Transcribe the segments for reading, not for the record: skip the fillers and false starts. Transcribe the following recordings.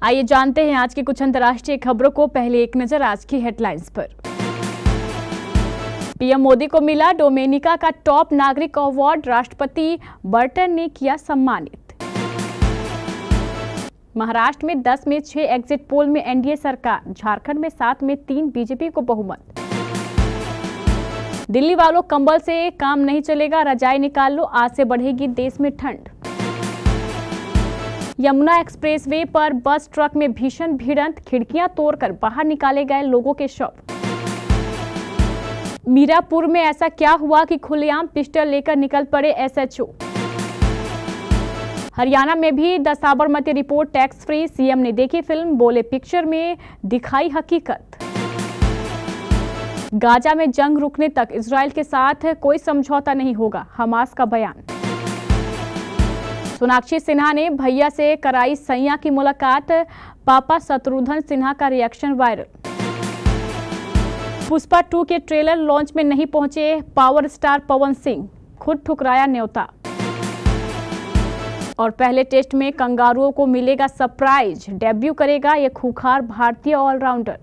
आइए जानते हैं आज की कुछ अंतर्राष्ट्रीय खबरों को। पहले एक नजर आज की हेडलाइंस पर। पीएम मोदी को मिला डोमिनिका का टॉप नागरिक अवार्ड, राष्ट्रपति बर्टन ने किया सम्मानित। महाराष्ट्र में 10 में 6 एग्जिट पोल में एनडीए सरकार, झारखंड में 7 में 3 बीजेपी को बहुमत। दिल्ली वालों कंबल से काम नहीं चलेगा, रजाई निकाल लो, आज से बढ़ेगी देश में ठंड। यमुना एक्सप्रेसवे पर बस ट्रक में भीषण भिड़ंत, खिड़कियां तोड़कर बाहर निकाले गए लोगों के शव। मीरापुर में ऐसा क्या हुआ कि खुलेआम पिस्टल लेकर निकल पड़े एसएचओ। हरियाणा में भी the Sabarmati report tax free, CM ने देखी फिल्म, बोले पिक्चर में दिखाई हकीकत। गाजा में जंग रुकने तक इजराइल के साथ कोई समझौता नहीं होगा, हमास का बयान। सोनाक्षी सिन्हा ने भैया से कराई सैया की मुलाकात, पापा शत्रुघ्न सिन्हा का रिएक्शन वायरल। पुष्पा 2 के ट्रेलर लॉन्च में नहीं पहुंचे पावर स्टार पवन सिंह, खुद ठुकराया न्योता। और पहले टेस्ट में कंगारुओं को मिलेगा सरप्राइज, डेब्यू करेगा ये खूंखार भारतीय ऑलराउंडर।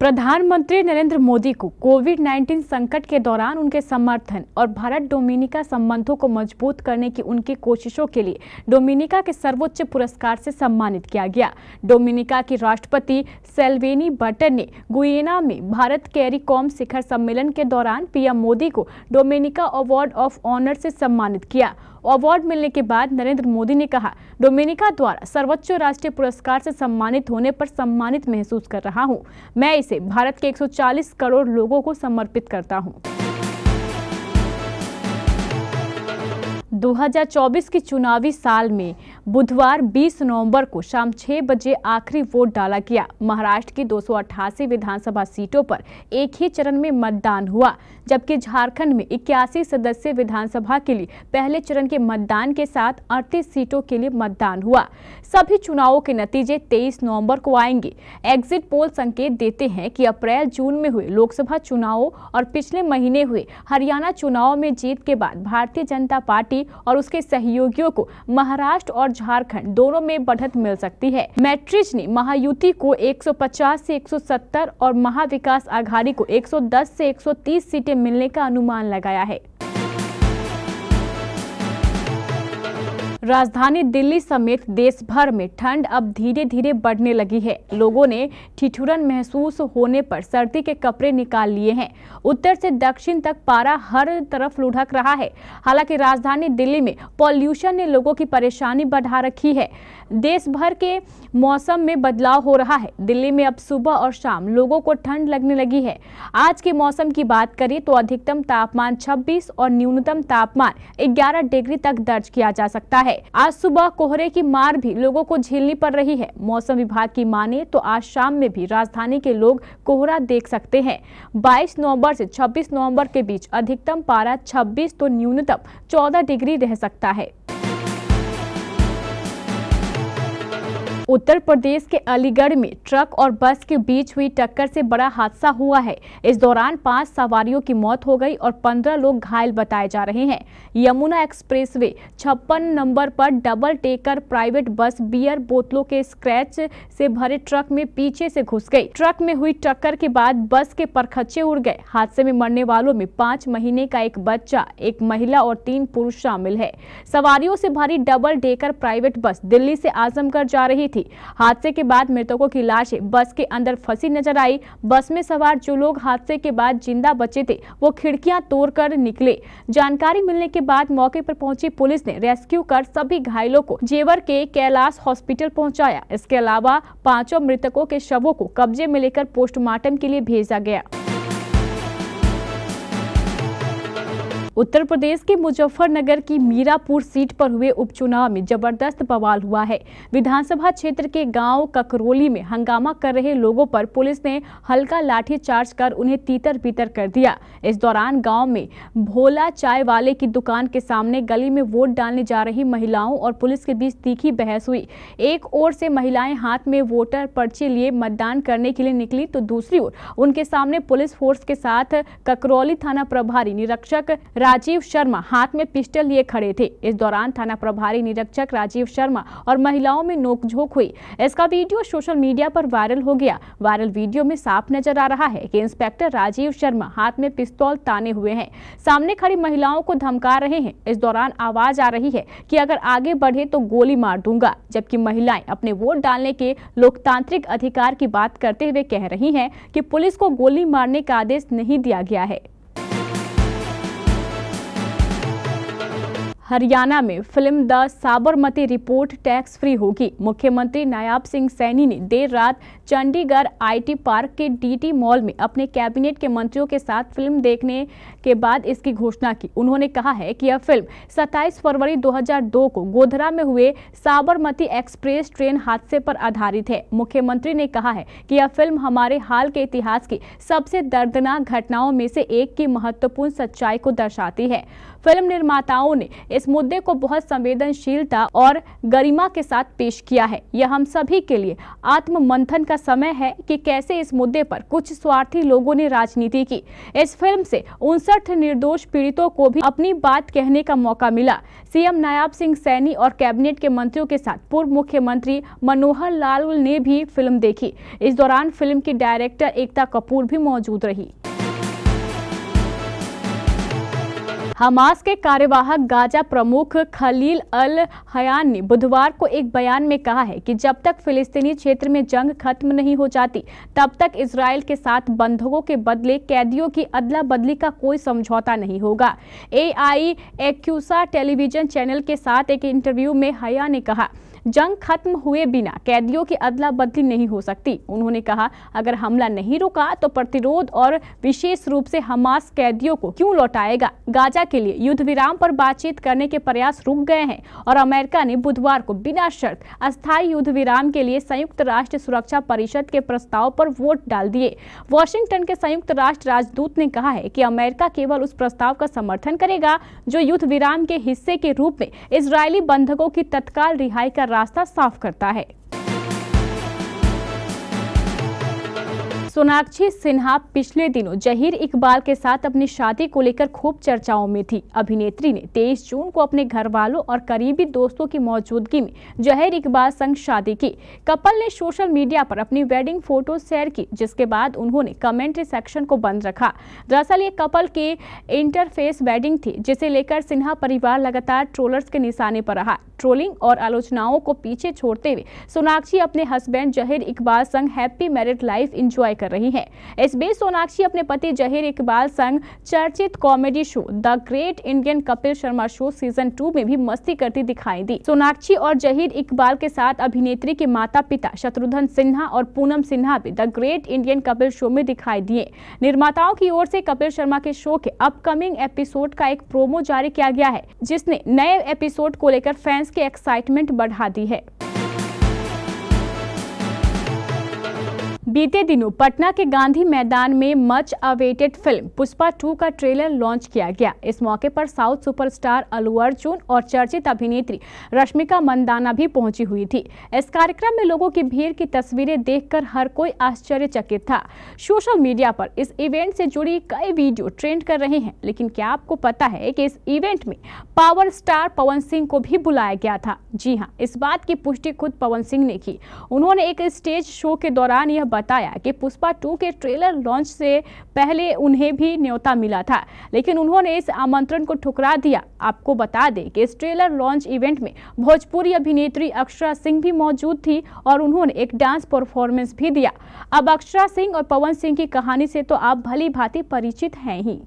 प्रधानमंत्री नरेंद्र मोदी को कोविड-19 संकट के दौरान उनके समर्थन और भारत डोमिनिका संबंधों को मजबूत करने की उनकी कोशिशों के लिए डोमिनिका के सर्वोच्च पुरस्कार से सम्मानित किया गया। डोमिनिका की राष्ट्रपति सेल्वेनी बर्टन ने गुइयाना में भारत कैरिकॉम शिखर सम्मेलन के दौरान पीएम मोदी को डोमिनिका अवार्ड ऑफ ऑनर से सम्मानित किया। अवार्ड मिलने के बाद नरेंद्र मोदी ने कहा, डोमिनिका द्वारा सर्वोच्च राष्ट्रीय पुरस्कार से सम्मानित होने पर सम्मानित महसूस कर रहा हूं। मैं इसे भारत के 140 करोड़ लोगों को समर्पित करता हूं। 2024 की चुनावी साल में बुधवार 20 नवंबर को शाम 6 बजे आखिरी वोट डाला गया। महाराष्ट्र की 288 विधानसभा सीटों पर एक ही चरण में मतदान हुआ, जबकि झारखंड में 81 सदस्यीय विधानसभा के लिए पहले चरण के मतदान के साथ 38 सीटों के लिए मतदान हुआ। सभी चुनावों के नतीजे 23 नवंबर को आएंगे। एग्जिट पोल संकेत देते हैं कि अप्रैल जून में हुए लोकसभा चुनावों और पिछले महीने हुए हरियाणा चुनाव में जीत के बाद भारतीय जनता पार्टी और उसके सहयोगियों को महाराष्ट्र और झारखंड दोनों में बढ़त मिल सकती है। मैट्रिक्स ने महायुति को 150 से 170 और महाविकास आघाड़ी को 110 से 130 सीटें मिलने का अनुमान लगाया है। राजधानी दिल्ली समेत देश भर में ठंड अब धीरे धीरे बढ़ने लगी है। लोगों ने ठिठुरन महसूस होने पर सर्दी के कपड़े निकाल लिए हैं। उत्तर से दक्षिण तक पारा हर तरफ लुढ़क रहा है। हालांकि राजधानी दिल्ली में पॉल्यूशन ने लोगों की परेशानी बढ़ा रखी है। देश भर के मौसम में बदलाव हो रहा है। दिल्ली में अब सुबह और शाम लोगों को ठंड लगने लगी है। आज के मौसम की बात करें तो अधिकतम तापमान 26 और न्यूनतम तापमान 11 डिग्री तक दर्ज किया जा सकता है। आज सुबह कोहरे की मार भी लोगों को झेलनी पड़ रही है। मौसम विभाग की माने तो आज शाम में भी राजधानी के लोग कोहरा देख सकते हैं। 22 नवंबर से 26 नवंबर के बीच अधिकतम पारा 26 तो न्यूनतम 14 डिग्री रह सकता है। उत्तर प्रदेश के अलीगढ़ में ट्रक और बस के बीच हुई टक्कर से बड़ा हादसा हुआ है। इस दौरान 5 सवारियों की मौत हो गई और 15 लोग घायल बताए जा रहे हैं। यमुना एक्सप्रेसवे 56 नंबर पर double decker private bus beer बोतलों के स्क्रैच से भरे ट्रक में पीछे से घुस गई। ट्रक में हुई टक्कर के बाद बस के परखच्चे उड़ गए। हादसे में मरने वालों में 5 महीने का एक बच्चा, एक महिला और 3 पुरुष शामिल है। सवारियों से भरी डबल टेकर प्राइवेट बस दिल्ली से आजमगढ़ जा रही थी। हादसे के बाद मृतकों की लाशें बस के अंदर फंसी नजर आई। बस में सवार जो लोग हादसे के बाद जिंदा बचे थे वो खिड़कियां तोड़कर निकले। जानकारी मिलने के बाद मौके पर पहुंची पुलिस ने रेस्क्यू कर सभी घायलों को जेवर के कैलाश हॉस्पिटल पहुंचाया। इसके अलावा 5 मृतकों के शवों को कब्जे में लेकर पोस्टमार्टम के लिए भेजा गया। उत्तर प्रदेश के मुजफ्फरनगर की मीरापुर सीट पर हुए उपचुनाव में जबरदस्त बवाल हुआ है। विधानसभा क्षेत्र के गांव ककरोली में हंगामा कर रहे लोगों पर पुलिस ने हल्का लाठीचार्ज कर उन्हें तीतर-बीतर कर दिया। इस दौरान गांव में भोला चाय वाले की दुकान के सामने गली में वोट डालने जा रही महिलाओं और पुलिस के बीच तीखी बहस हुई। एक ओर से महिलाएं हाथ में वोटर पर्ची लिए मतदान करने के लिए निकली तो दूसरी ओर उनके सामने पुलिस फोर्स के साथ ककरौली थाना प्रभारी निरीक्षक राजीव शर्मा हाथ में पिस्टल लिए खड़े थे। इस दौरान थाना प्रभारी निरीक्षक राजीव शर्मा और महिलाओं में नोकझोंक हुई। इसका वीडियो सोशल मीडिया पर वायरल हो गया। वायरल वीडियो में साफ नजर आ रहा है कि इंस्पेक्टर राजीव शर्मा हाथ में पिस्तौल ताने हुए हैं, सामने खड़ी महिलाओं को धमका रहे हैं। इस दौरान आवाज आ रही है कि अगर आगे बढ़े तो गोली मार दूंगा, जबकि महिलाएं अपने वोट डालने के लोकतांत्रिक अधिकार की बात करते हुए कह रही हैं कि पुलिस को गोली मारने का आदेश नहीं दिया गया है। हरियाणा में film the Sabarmati report tax free होगी। मुख्यमंत्री नायब सिंह सैनी ने देर रात चंडीगढ़ आईटी पार्क के डीटी मॉल में अपने कैबिनेट के मंत्रियों के साथ फिल्म देखने के बाद इसकी घोषणा की। उन्होंने कहा है कि यह फिल्म 27 फरवरी 2002 को गोधरा में हुए साबरमती एक्सप्रेस ट्रेन हादसे पर आधारित है। मुख्यमंत्री ने कहा है कि यह फिल्म हमारे हाल के इतिहास की सबसे दर्दनाक घटनाओं में से एक की महत्वपूर्ण सच्चाई को दर्शाती है। फिल्म निर्माताओं ने इस मुद्दे को बहुत संवेदनशीलता और गरिमा के साथ पेश किया है। यह हम सभी के लिए आत्ममंथन का समय है कि कैसे इस मुद्दे पर कुछ स्वार्थी लोगों ने राजनीति की। इस फिल्म से 59 निर्दोष पीड़ितों को भी अपनी बात कहने का मौका मिला। सीएम नायब सिंह सैनी और कैबिनेट के मंत्रियों के साथ पूर्व मुख्यमंत्री मनोहर लाल ने भी फिल्म देखी। इस दौरान फिल्म की डायरेक्टर एकता कपूर भी मौजूद रही। हमास के कार्यवाहक गाजा प्रमुख खलील अल हयान ने बुधवार को एक बयान में कहा है कि जब तक फिलिस्तीनी क्षेत्र में जंग खत्म नहीं हो जाती, तब तक इजराइल के साथ बंधकों के बदले कैदियों की अदला बदली का कोई समझौता नहीं होगा। AI एक्यूसा टेलीविजन चैनल के साथ एक इंटरव्यू में हया ने कहा, जंग खत्म हुए बिना कैदियों की अदला बदली नहीं हो सकती। उन्होंने कहा, अगर हमला नहीं रुका तो प्रतिरोध और विशेष रूप से हमास कैदियों को क्यों लौटाएगा। गाजा के लिए युद्ध विराम पर बातचीत करने के प्रयास रुक गए हैं और अमेरिका ने बुधवार को बिना शर्त अस्थायी युद्ध विराम के लिए संयुक्त राष्ट्र सुरक्षा परिषद के प्रस्ताव पर वोट डाल दिए। वॉशिंगटन के संयुक्त राष्ट्र राजदूत ने कहा है कि अमेरिका केवल उस प्रस्ताव का समर्थन करेगा जो युद्ध विराम के हिस्से के रूप में इजरायली बंधकों की तत्काल रिहाई का रास्ता साफ करता है। सोनाक्षी सिन्हा पिछले दिनों जहीर इकबाल के साथ अपनी शादी को लेकर खूब चर्चाओं में थी। अभिनेत्री ने 23 जून को अपने घर वालों और करीबी दोस्तों की मौजूदगी में जहीर इकबाल संग शादी की। कपल ने सोशल मीडिया पर अपनी वेडिंग फोटो शेयर की, जिसके बाद उन्होंने कमेंट्री सेक्शन को बंद रखा। दरअसल ये कपल की इंटरफेस वेडिंग थी, जिसे लेकर सिन्हा परिवार लगातार ट्रोलर्स के निशाने पर रहा। ट्रोलिंग और आलोचनाओं को पीछे छोड़ते हुए सोनाक्षी अपने हस्बैंड जहीर इकबाल संग हैप्पी मैरिड लाइफ एंजॉय कर रही है। इस बीच सोनाक्षी अपने पति जहीर इकबाल संग चर्चित comedy show the great Indian Kapil Sharma show season 2 में भी मस्ती करती दिखाई दी। सोनाक्षी और जहीर इकबाल के साथ अभिनेत्री के माता पिता शत्रुघ्न सिन्हा और पूनम सिन्हा भी the great Indian Kapil show में दिखाई दिए। निर्माताओं की ओर से कपिल शर्मा के शो के अपकमिंग एपिसोड का एक प्रोमो जारी किया गया है, जिसने नए एपिसोड को लेकर फैंस की एक्साइटमेंट बढ़ा दी है। बीते दिनों पटना के गांधी मैदान में मच अवेटेड फिल्म पुष्पा 2 का ट्रेलर लॉन्च किया गया। इस मौके पर साउथ सुपरस्टार अल्लू अर्जुन और चर्चित अभिनेत्री रश्मिका मंदाना भी पहुंची हुई थी। इस कार्यक्रम में लोगों की भीड़ की तस्वीरें देखकर हर कोई आश्चर्यचकित था। सोशल मीडिया पर इस इवेंट से जुड़ी कई वीडियो ट्रेंड कर रहे हैं, लेकिन क्या आपको पता है कि इस इवेंट में पावर स्टार पवन सिंह को भी बुलाया गया था? जी हाँ, इस बात की पुष्टि खुद पवन सिंह ने की। उन्होंने एक स्टेज शो के दौरान यह बताया कि पुष्पा 2 के ट्रेलर लॉन्च से पहले उन्हें भी न्योता मिला था, लेकिन उन्होंने इस आमंत्रण को ठुकरा दिया। आपको बता दें कि इस ट्रेलर लॉन्च इवेंट में भोजपुरी अभिनेत्री अक्षरा सिंह भी मौजूद थी और उन्होंने एक डांस परफॉर्मेंस भी दिया। अब अक्षरा सिंह और पवन सिंह की कहानी से तो आप भली भांति परिचित हैं ही।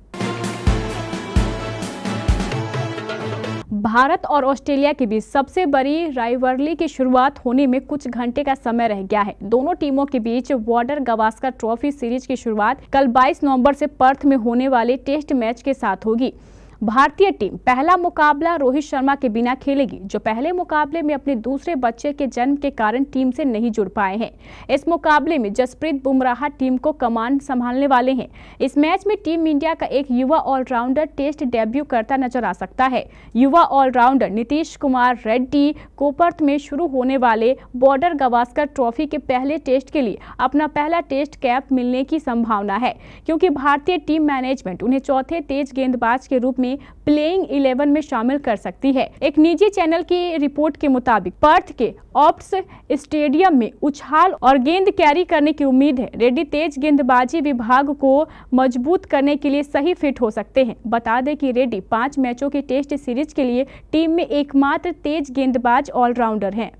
भारत और ऑस्ट्रेलिया के बीच सबसे बड़ी राइवलरी की शुरुआत होने में कुछ घंटे का समय रह गया है। दोनों टीमों के बीच बॉर्डर गावस्कर ट्रॉफी सीरीज की शुरुआत कल 22 नवंबर से पर्थ में होने वाले टेस्ट मैच के साथ होगी। भारतीय टीम पहला मुकाबला रोहित शर्मा के बिना खेलेगी, जो पहले मुकाबले में अपने दूसरे बच्चे के जन्म के कारण टीम से नहीं जुड़ पाए हैं। इस मुकाबले में जसप्रीत बुमराह टीम को कमान संभालने वाले हैं। इस मैच में टीम इंडिया का एक युवा ऑलराउंडर टेस्ट डेब्यू करता नजर आ सकता है। युवा ऑलराउंडर नीतीश कुमार रेड्डी को पर्थ में शुरू होने वाले बॉर्डर गावस्कर ट्रॉफी के पहले टेस्ट के लिए अपना पहला टेस्ट कैप मिलने की संभावना है, क्योंकि भारतीय टीम मैनेजमेंट उन्हें चौथे तेज गेंदबाज के रूप में में प्लेइंग 11 में शामिल कर सकती है। एक निजी चैनल की रिपोर्ट के मुताबिक पर्थ के ऑप्स स्टेडियम में उछाल और गेंद कैरी करने की उम्मीद है। रेड्डी तेज गेंदबाजी विभाग को मजबूत करने के लिए सही फिट हो सकते हैं। बता दें कि रेड्डी 5 मैचों की टेस्ट सीरीज के लिए टीम में एकमात्र तेज गेंदबाज ऑलराउंडर हैं।